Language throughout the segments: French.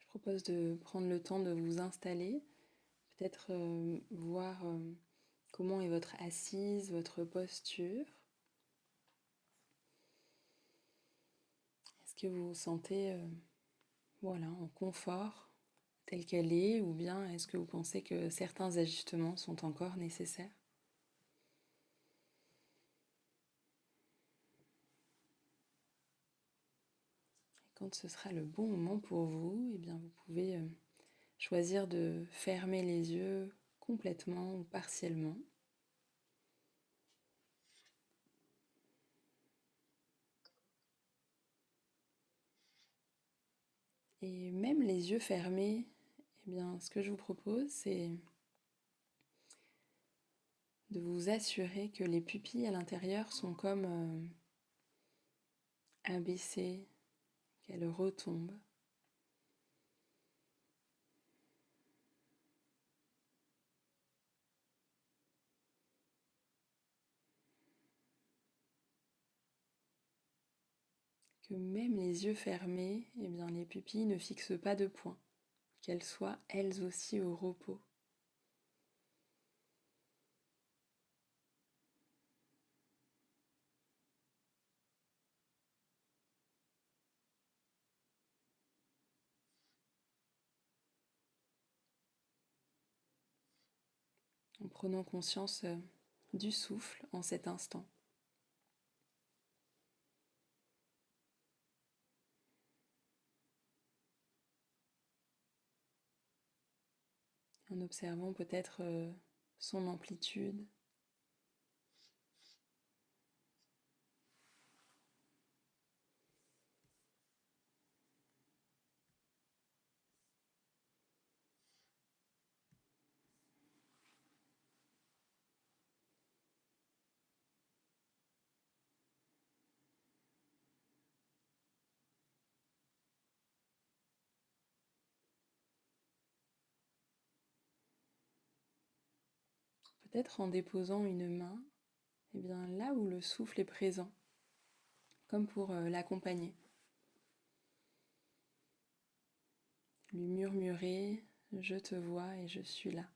propose de prendre le temps de vous installer, peut-être voir comment est votre assise, votre posture. Est-ce que vous vous sentez en confort telle qu'elle est, ou bien est-ce que vous pensez que certains ajustements sont encore nécessaires? Et quand ce sera le bon moment pour vous, eh bien vous pouvez choisir de fermer les yeux complètement ou partiellement. Et même les yeux fermés, eh bien, ce que je vous propose, c'est de vous assurer que les pupilles à l'intérieur sont comme abaissées, qu'elles retombent. Que même les yeux fermés, eh bien, les pupilles ne fixent pas de point, qu'elles soient elles aussi au repos. En prenant conscience du souffle en cet instant. En observant peut-être son amplitude. Peut-être en déposant une main, eh bien, là où le souffle est présent, comme pour l'accompagner. Lui murmurer « Je te vois et je suis là ».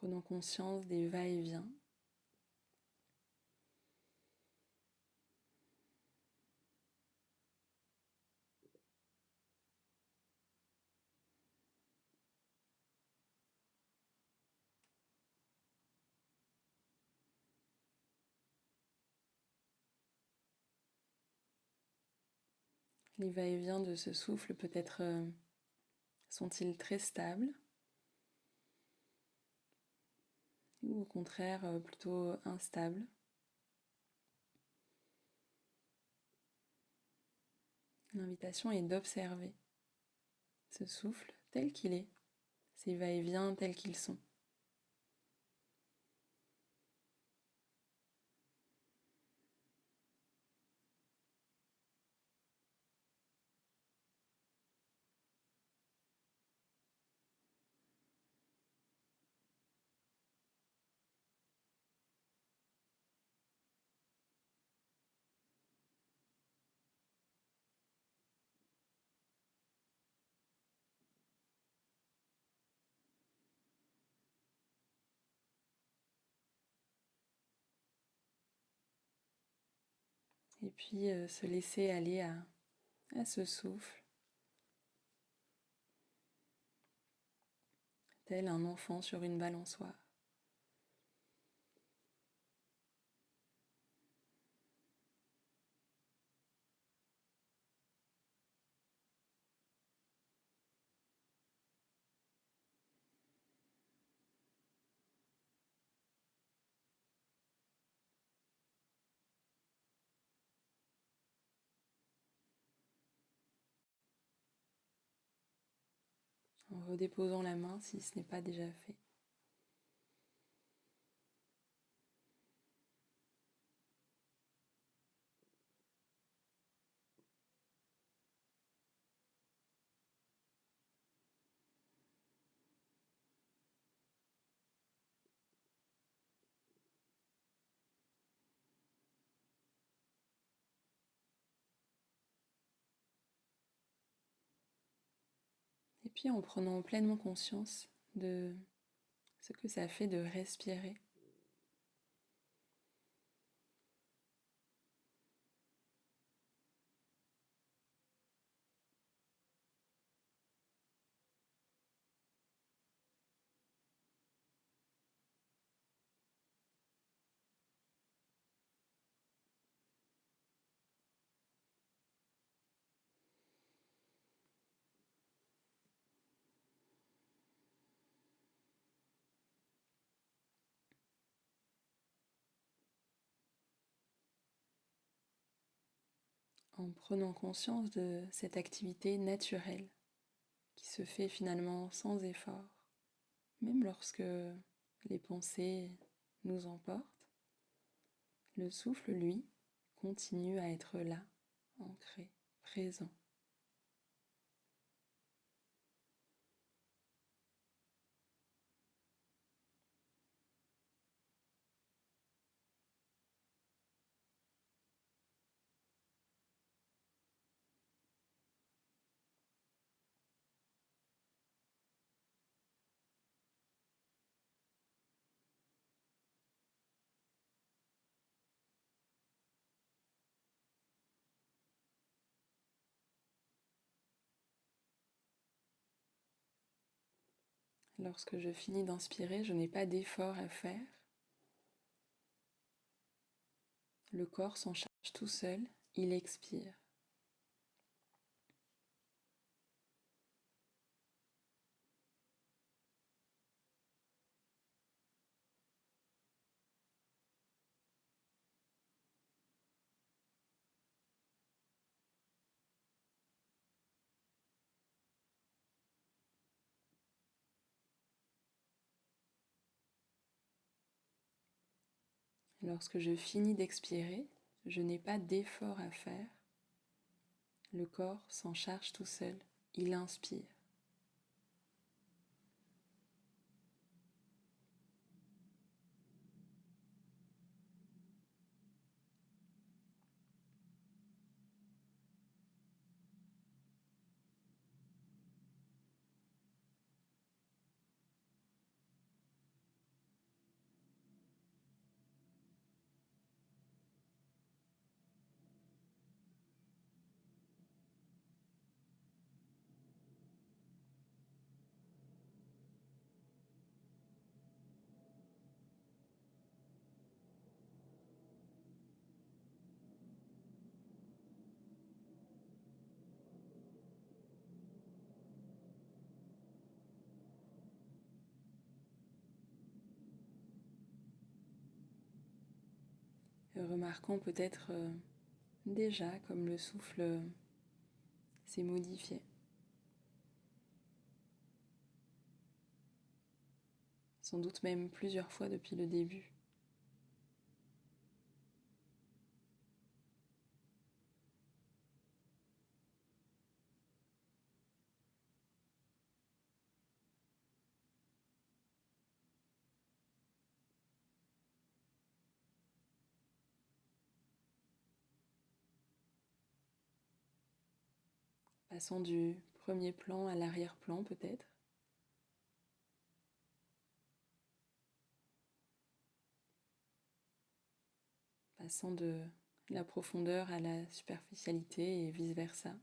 Prenons conscience des va-et-vient. Les va-et-vient de ce souffle, peut-être sont-ils très stables ou au contraire plutôt instables? L'invitation est d'observer ce souffle tel qu'il est, ces va-et-vient tels qu'ils sont. Et puis se laisser aller à ce souffle, tel un enfant sur une balançoire. en redéposant la main si ce n'est pas déjà fait. Et puis en prenant pleinement conscience de ce que ça fait de respirer. En prenant conscience de cette activité naturelle qui se fait finalement sans effort, même lorsque les pensées nous emportent, le souffle, lui, continue à être là, ancré, présent. Lorsque je finis d'inspirer, je n'ai pas d'effort à faire. Le corps s'en charge tout seul, il expire. Lorsque je finis d'expirer, je n'ai pas d'effort à faire. Le corps s'en charge tout seul, il inspire. Remarquons peut-être déjà comme le souffle s'est modifié. Sans doute même plusieurs fois depuis le début. Passant du premier plan à l'arrière-plan peut-être. Passant de la profondeur à la superficialité et vice-versa.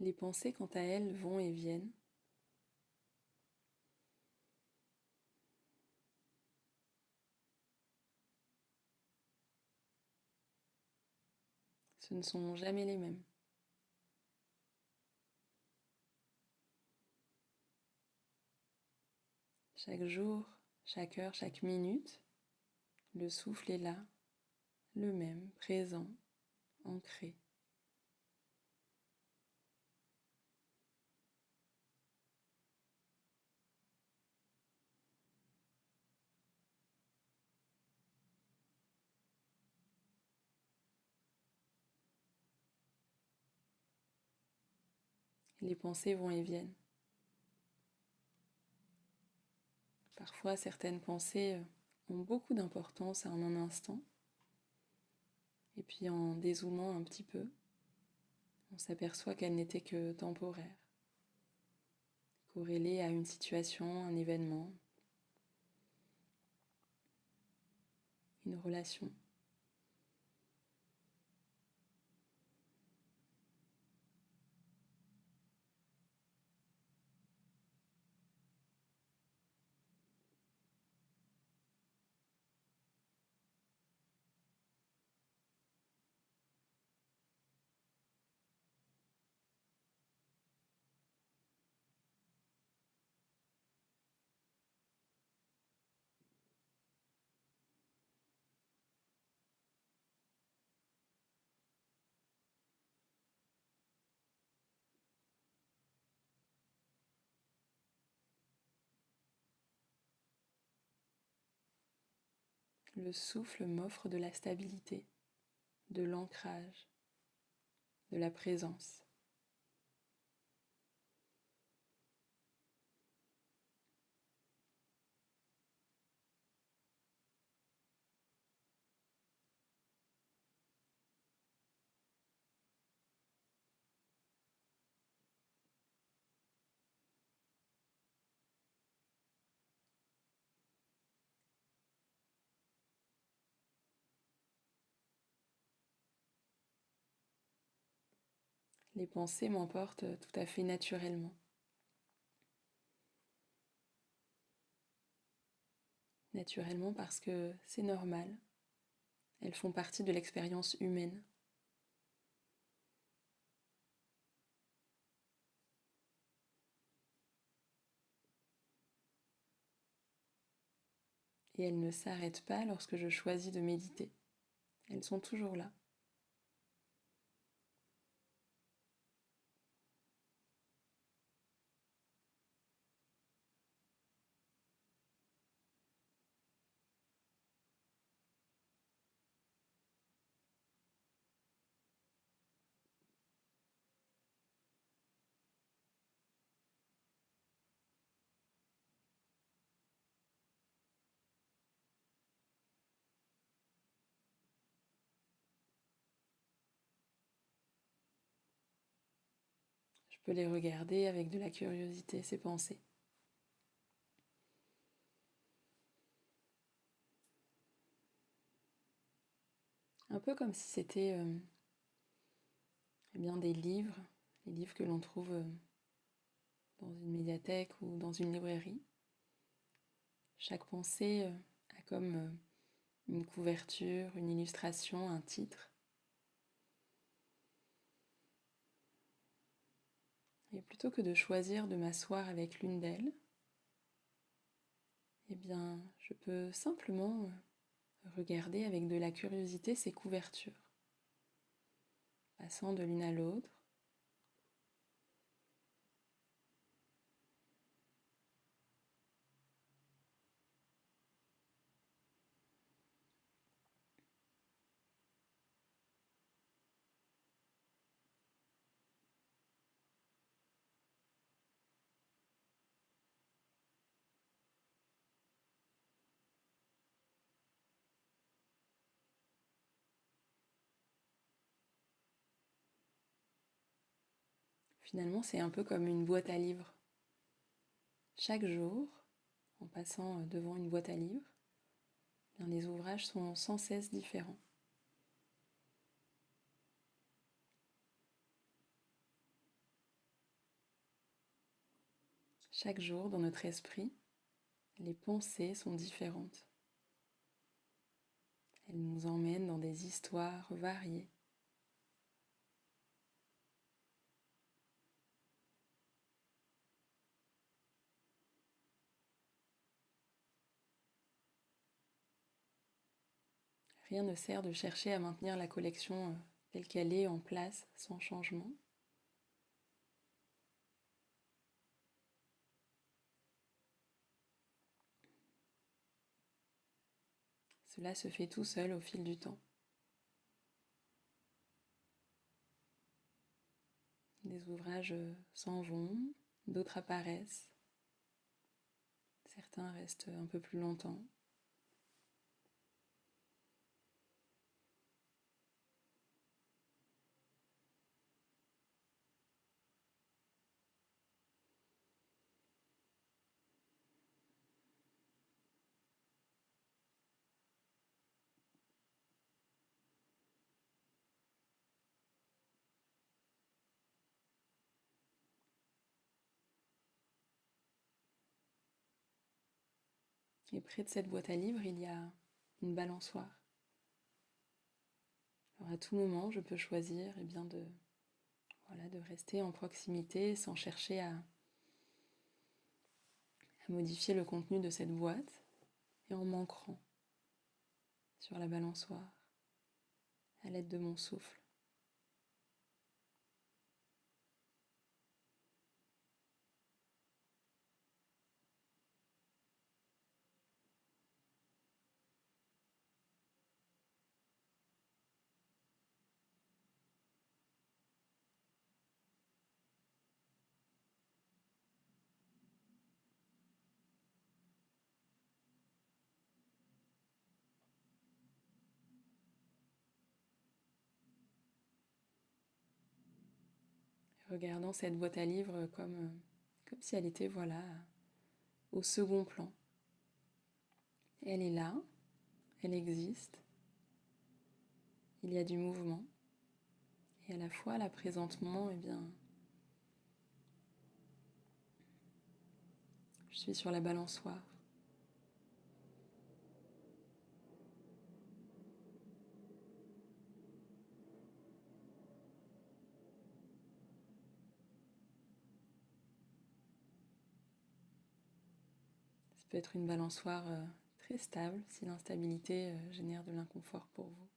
Les pensées, quant à elles, vont et viennent. Ce ne sont jamais les mêmes. Chaque jour, chaque heure, chaque minute, le souffle est là, le même, présent, ancré. Les pensées vont et viennent. Parfois, certaines pensées ont beaucoup d'importance en un instant. Et puis en dézoomant un petit peu, on s'aperçoit qu'elles n'étaient que temporaires, corrélées à une situation, un événement, une relation. Le souffle m'offre de la stabilité, de l'ancrage, de la présence. Les pensées m'emportent tout à fait naturellement. Naturellement parce que c'est normal. Elles font partie de l'expérience humaine. Et elles ne s'arrêtent pas lorsque je choisis de méditer. Elles sont toujours là. Je peux les regarder avec de la curiosité, ces pensées. Un peu comme si c'était eh bien, des livres, les livres que l'on trouve dans une médiathèque ou dans une librairie. Chaque pensée a comme une couverture, une illustration, un titre. Et plutôt que de choisir de m'asseoir avec l'une d'elles, eh bien, je peux simplement regarder avec de la curiosité ces couvertures, passant de l'une à l'autre. Finalement, c'est un peu comme une boîte à livres. Chaque jour, en passant devant une boîte à livres, eh bien, les ouvrages sont sans cesse différents. Chaque jour, dans notre esprit, les pensées sont différentes. Elles nous emmènent dans des histoires variées. Rien ne sert de chercher à maintenir la collection telle qu'elle est en place, sans changement. Cela se fait tout seul au fil du temps. Des ouvrages s'en vont, d'autres apparaissent. Certains restent un peu plus longtemps. Et près de cette boîte à livres, il y a une balançoire. Alors à tout moment, je peux choisir de rester en proximité sans chercher à modifier le contenu de cette boîte et en m'ancrant sur la balançoire à l'aide de mon souffle. Regardant cette boîte à livres comme si elle était au second plan. Elle est là, elle existe, il y a du mouvement et à la fois là présentement, je suis sur la balançoire. Ça peut être une balançoire très stable si l'instabilité génère de l'inconfort pour vous.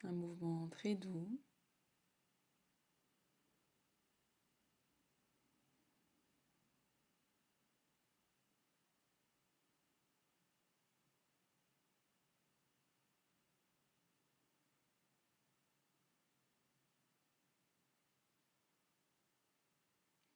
Un mouvement très doux.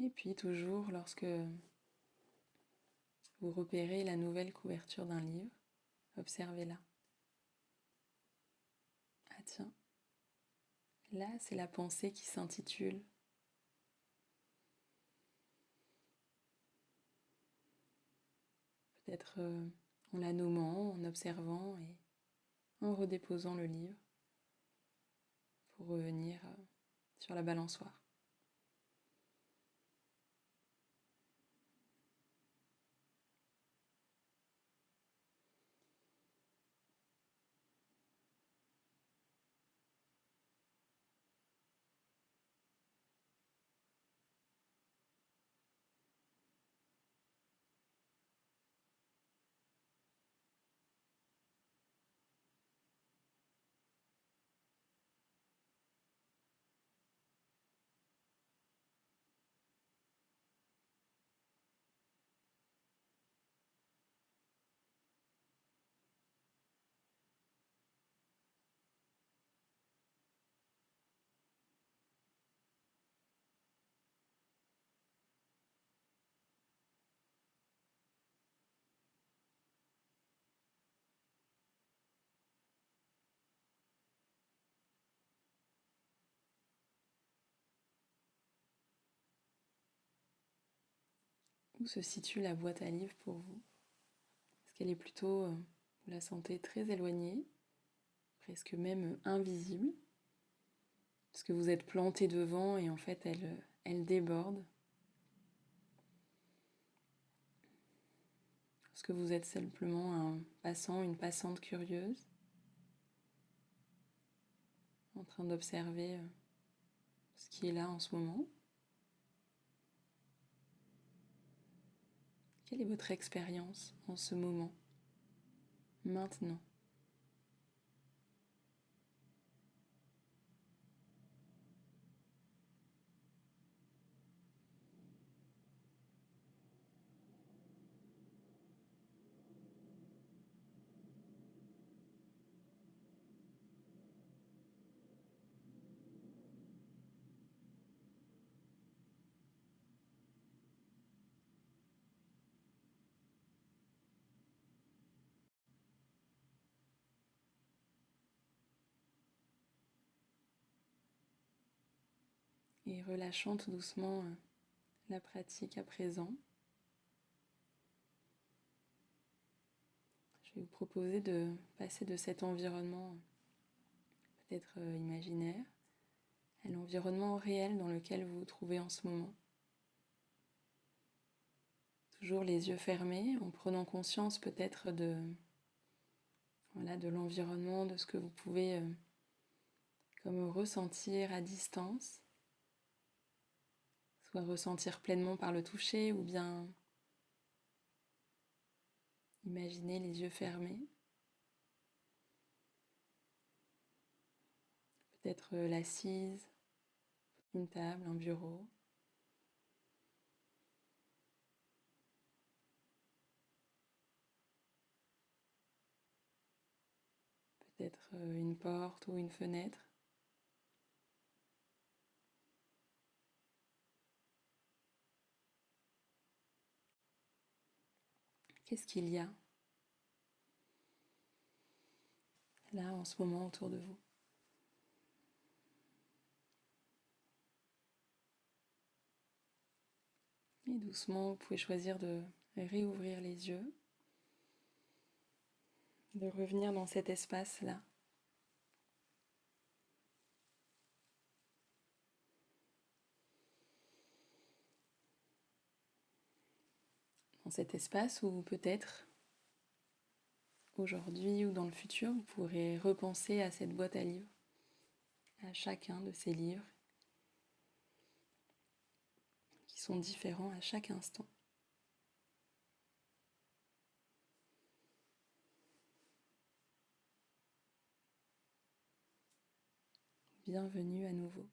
Et puis toujours lorsque vous repérez la nouvelle couverture d'un livre, observez-la. Ah tiens, là c'est la pensée qui s'intitule. Peut-être en la nommant, en observant et en redéposant le livre pour revenir sur la balançoire. Où se situe la boîte à livres pour vous? Est-ce qu'elle est plutôt Vous la sentez très éloignée, presque même invisible, parce que vous êtes planté devant et en fait elle déborde. Parce que vous êtes simplement un passant, une passante curieuse, en train d'observer ce qui est là en ce moment. Quelle est votre expérience en ce moment, maintenant? Et relâchant tout doucement la pratique à présent, je vais vous proposer de passer de cet environnement peut-être imaginaire à l'environnement réel dans lequel vous vous trouvez en ce moment. Toujours les yeux fermés, en prenant conscience peut-être de l'environnement, de ce que vous pouvez comme ressentir à distance, soit ressentir pleinement par le toucher ou bien imaginer les yeux fermés. Peut-être l'assise, une table, un bureau. Peut-être une porte ou une fenêtre. Qu'est-ce qu'il y a là en ce moment autour de vous? Et doucement, vous pouvez choisir de réouvrir les yeux, de revenir dans cet espace-là. Dans cet espace où peut-être aujourd'hui ou dans le futur, vous pourrez repenser à cette boîte à livres, à chacun de ces livres qui sont différents à chaque instant. Bienvenue à nouveau.